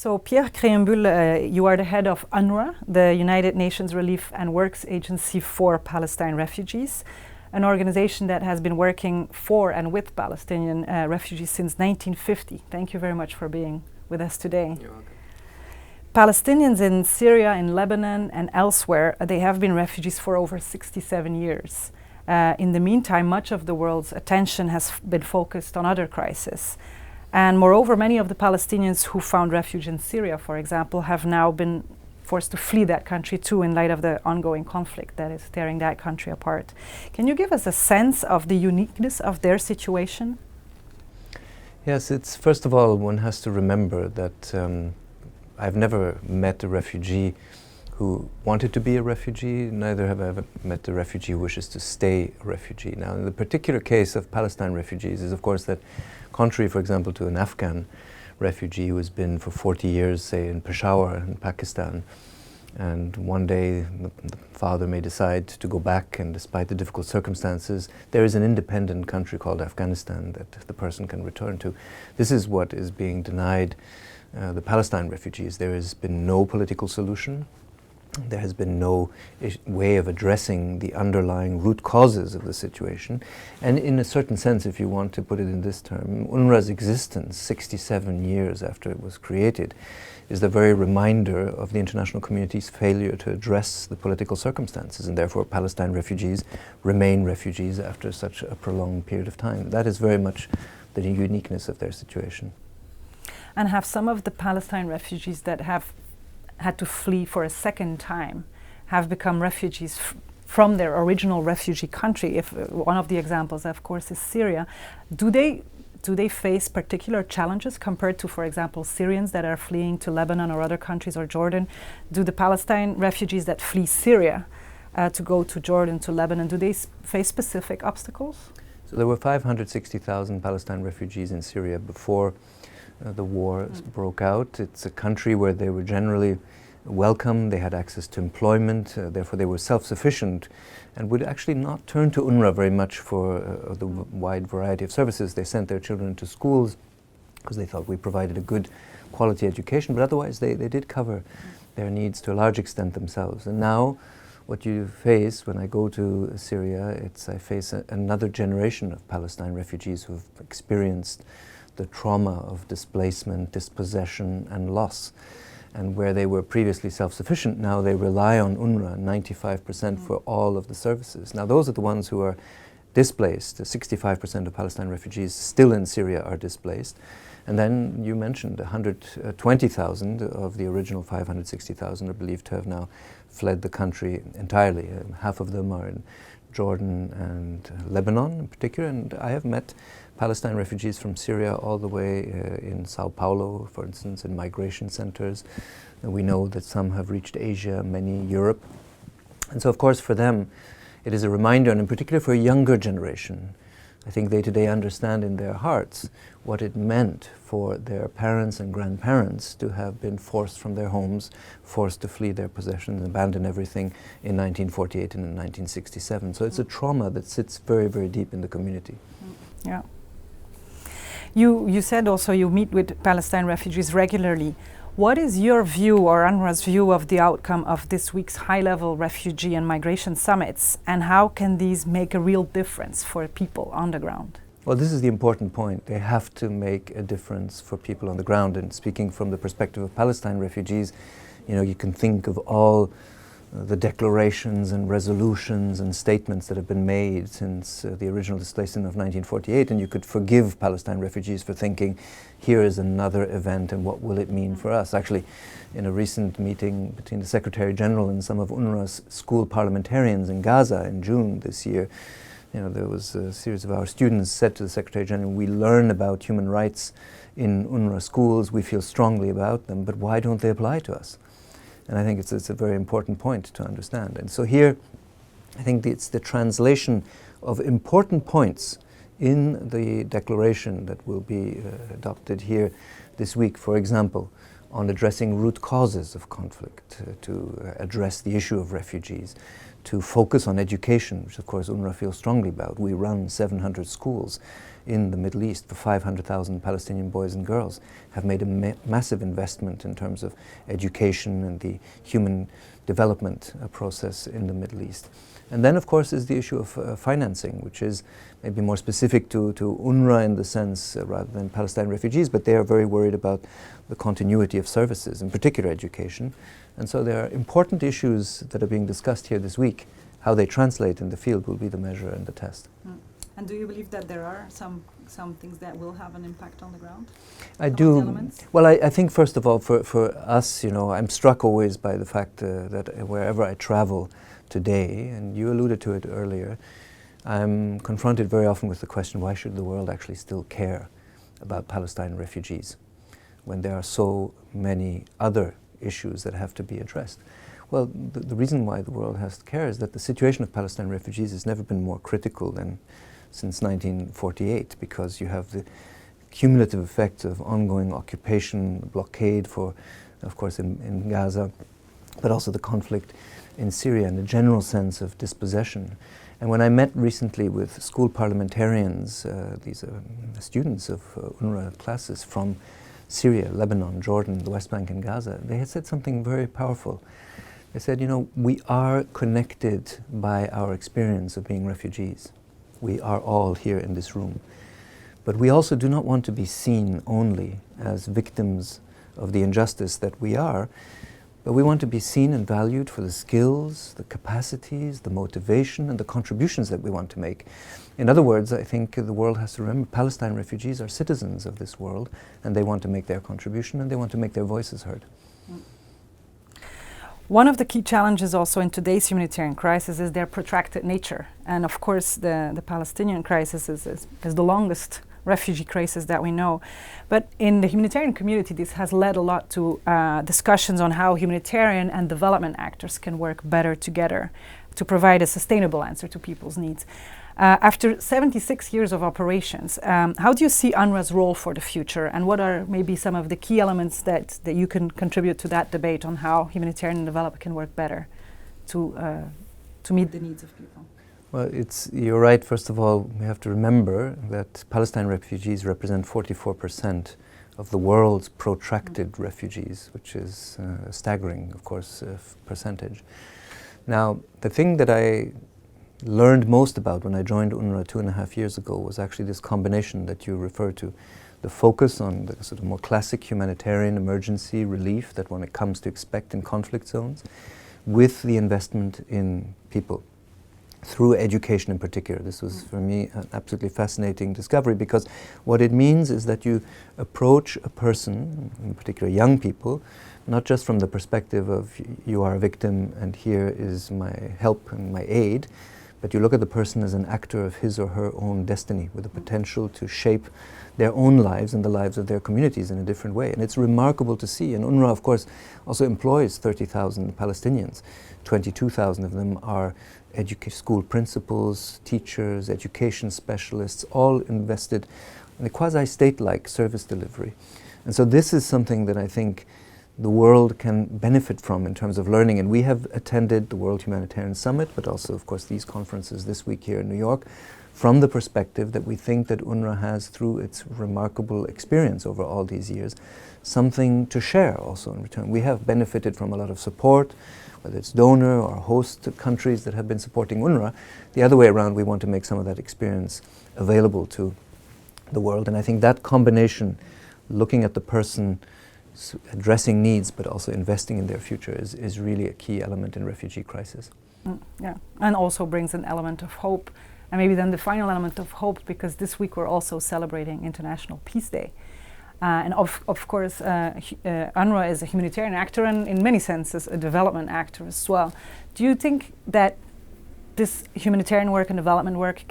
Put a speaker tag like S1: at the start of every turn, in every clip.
S1: So Pierre Krähenbühl, you are the head of UNRWA, the United Nations Relief and Works Agency for Palestine Refugees, an organization that has been working for and with Palestinian refugees since 1950. Thank you very much for being with us today.
S2: You're welcome.
S1: Palestinians in Syria, in Lebanon and elsewhere, they have been refugees for over 67 years. In the meantime, much of the world's attention has been focused on other crises. And moreover, many of the Palestinians who found refuge in Syria, for example, have now been forced to flee that country too in light of the ongoing conflict that is tearing that country apart. Can you give us a sense of the uniqueness of their situation?
S2: Yes, it's first of all, one has to remember that I've never met a refugee who wanted to be a refugee, neither have I ever met a refugee who wishes to stay a refugee. Now, in the particular case of Palestine refugees is, of course, that contrary, for example, to an Afghan refugee who has been for 40 years, say, in Peshawar in Pakistan, and one day the father may decide to go back, and despite the difficult circumstances, there is an independent country called Afghanistan that the person can return to. This is what is being denied the Palestine refugees. There has been no political solution. There has been no way of addressing the underlying root causes of the situation. And in a certain sense, if you want to put it in this term, UNRWA's existence, 67 years after it was created, is the very reminder of the international community's failure to address the political circumstances, and therefore Palestine refugees remain refugees after such a prolonged period of time. That is very much the uniqueness of their situation.
S1: And have some of the Palestine refugees that have had to flee for a second time have become refugees from their original refugee country? If one of the examples, of course, is Syria. Do they face particular challenges compared to, for example, Syrians that are fleeing to Lebanon or other countries or Jordan? Do the Palestine refugees that flee Syria to go to Jordan, to Lebanon, do they face specific obstacles?
S2: So there were 560,000 Palestine refugees in Syria before the war broke out. It's a country where they were generally welcome, they had access to employment, therefore they were self-sufficient and would actually not turn to UNRWA very much for the wide variety of services. They sent their children to schools because they thought we provided a good quality education, but otherwise they did cover their needs to a large extent themselves. And now what you face when I go to Syria, I face another generation of Palestine refugees who have experienced the trauma of displacement, dispossession and loss. And where they were previously self-sufficient, now they rely on UNRWA, 95% for all of the services. Now those are the ones who are displaced. 65% of Palestine refugees still in Syria are displaced. And then you mentioned 120,000 of the original 560,000 are believed to have now fled the country entirely. Half of them are in Jordan and Lebanon in particular, and I have met Palestine refugees from Syria all the way in Sao Paulo, for instance, in migration centers. And we know that some have reached Asia, many Europe. And so, of course, for them, it is a reminder, and in particular for a younger generation, I think they today understand in their hearts what it meant for their parents and grandparents to have been forced from their homes, forced to flee their possessions, abandon everything in 1948 and in 1967. So it's a trauma that sits very, very deep in the community.
S1: Yeah. You said also you meet with Palestine refugees regularly. What is your view or UNRWA's view of the outcome of this week's high-level refugee and migration summits, and how can these make a real difference for people on the ground?
S2: Well, this is the important point. They have to make a difference for people on the ground. And speaking from the perspective of Palestine refugees, you can think of all the declarations and resolutions and statements that have been made since the original displacement of 1948, and you could forgive Palestine refugees for thinking, here is another event and what will it mean for us? Actually, in a recent meeting between the Secretary General and some of UNRWA's school parliamentarians in Gaza in June this year, there was a series of our students said to the Secretary General, we learn about human rights in UNRWA schools, we feel strongly about them, but why don't they apply to us? And I think it's a very important point to understand. And so here, I think it's the translation of important points in the declaration that will be adopted here this week. For example, on addressing root causes of conflict, to address the issue of refugees, to focus on education, which of course UNRWA feels strongly about. We run 700 schools in the Middle East for 500,000 Palestinian boys and girls, have made a massive investment in terms of education and the human development process in the Middle East. And then of course is the issue of financing, which is maybe more specific to UNRWA in the sense rather than Palestinian refugees, but they are very worried about the continuity of services, in particular education. And so there are important issues that are being discussed here this week. How they translate in the field will be the measure and the test.
S1: And do you believe that there are some things that will have an impact on the ground?
S2: I do. Well, I think first of all, for us, you know, I'm struck always by the fact that wherever I travel today, and you alluded to it earlier, I'm confronted very often with the question, why should the world actually still care about Palestinian refugees when there are so many other issues that have to be addressed? Well, the reason why the world has to care is that the situation of Palestinian refugees has never been more critical than since 1948, because you have the cumulative effects of ongoing occupation, blockade for, of course, in Gaza, but also the conflict in Syria and a general sense of dispossession. And when I met recently with school parliamentarians, these are students of UNRWA classes from Syria, Lebanon, Jordan, the West Bank and Gaza, they had said something very powerful. They said, you know, we are connected by our experience of being refugees. We are all here in this room. But we also do not want to be seen only as victims of the injustice that we are, but we want to be seen and valued for the skills, the capacities, the motivation, and the contributions that we want to make. In other words, I think the world has to remember Palestinian refugees are citizens of this world, and they want to make their contribution, and they want to make their voices heard.
S1: One of the key challenges also in today's humanitarian crisis is their protracted nature. And of course, the Palestinian crisis is the longest refugee crisis that we know. But in the humanitarian community, this has led a lot to discussions on how humanitarian and development actors can work better together to provide a sustainable answer to people's needs. After 76 years of operations, how do you see UNRWA's role for the future, and what are maybe some of the key elements that you can contribute to that debate on how humanitarian development can work better to meet the needs of people?
S2: Well, you're right. First of all, we have to remember that Palestinian refugees represent 44% of the world's protracted refugees, which is a staggering, of course, percentage. Now, the thing that I learned most about when I joined UNRWA 2.5 years ago was actually this combination that you refer to, the focus on the sort of more classic humanitarian emergency relief that one comes to expect in conflict zones, with the investment in people, through education in particular. This was for me an absolutely fascinating discovery, because what it means is that you approach a person, in particular young people, not just from the perspective of you are a victim and here is my help and my aid, but you look at the person as an actor of his or her own destiny, with the potential to shape their own lives and the lives of their communities in a different way. And it's remarkable to see. And UNRWA, of course, also employs 30,000 Palestinians. 22,000 of them are school principals, teachers, education specialists, all invested in a quasi-state-like service delivery. And so this is something that I think the world can benefit from in terms of learning. And we have attended the World Humanitarian Summit, but also, of course, these conferences this week here in New York, from the perspective that we think that UNRWA has, through its remarkable experience over all these years, something to share also in return. We have benefited from a lot of support, whether it's donor or host countries that have been supporting UNRWA. The other way around, we want to make some of that experience available to the world. And I think that combination, looking at the person, addressing needs, but also investing in their future is really a key element in refugee crisis.
S1: Yeah, and also brings an element of hope. And maybe then the final element of hope, because this week we're also celebrating International Peace Day. And of course, UNRWA is a humanitarian actor and in many senses a development actor as well. Do you think that this humanitarian work and development work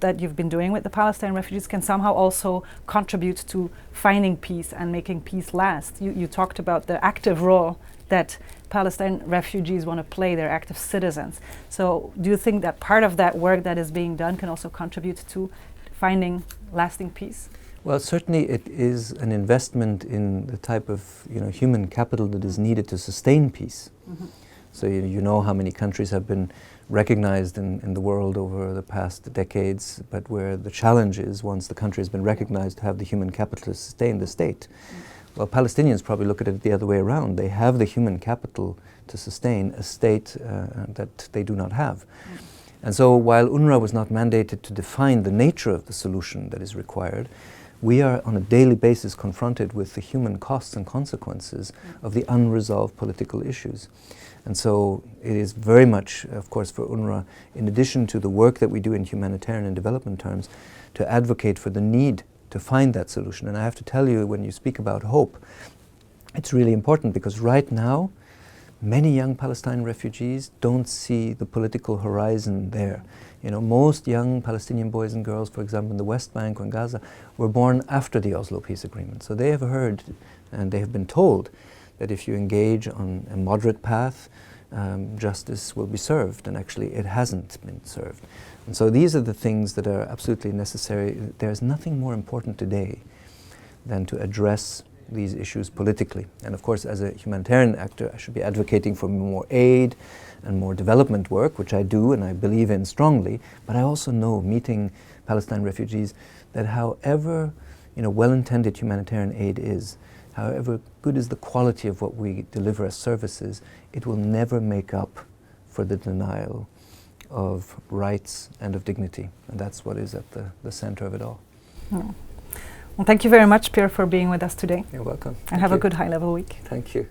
S1: that you've been doing with the Palestinian refugees can somehow also contribute to finding peace and making peace last? You talked about the active role that Palestinian refugees want to play. They're active citizens. So do you think that part of that work that is being done can also contribute to finding lasting peace?
S2: Well, certainly it is an investment in the type of human capital that is needed to sustain peace.
S1: Mm-hmm.
S2: So you know how many countries have been recognized in the world over the past decades, but where the challenge is, once the country has been recognized, to have the human capital to sustain the state. Well, Palestinians probably look at it the other way around. They have the human capital to sustain a state that they do not have. And so while UNRWA was not mandated to define the nature of the solution that is required, we are on a daily basis confronted with the human costs and consequences of the unresolved political issues. And so it is very much, of course, for UNRWA, in addition to the work that we do in humanitarian and development terms, to advocate for the need to find that solution. And I have to tell you, when you speak about hope, it's really important, because right now, many young Palestinian refugees don't see the political horizon there. Most young Palestinian boys and girls, for example, in the West Bank or in Gaza, were born after the Oslo Peace Agreement. So they have heard and they have been told that if you engage on a moderate path, justice will be served, and actually it hasn't been served. And so these are the things that are absolutely necessary. There's nothing more important today than to address these issues politically. And of course, as a humanitarian actor, I should be advocating for more aid and more development work, which I do and I believe in strongly. But I also know, meeting Palestinian refugees, that however well-intended humanitarian aid is, however good is the quality of what we deliver as services, it will never make up for the denial of rights and of dignity. And that's what is at the center of it all.
S1: Well, thank you very much, Pierre, for being with us today.
S2: You're welcome.
S1: And have a good high-level week.
S2: Thank you.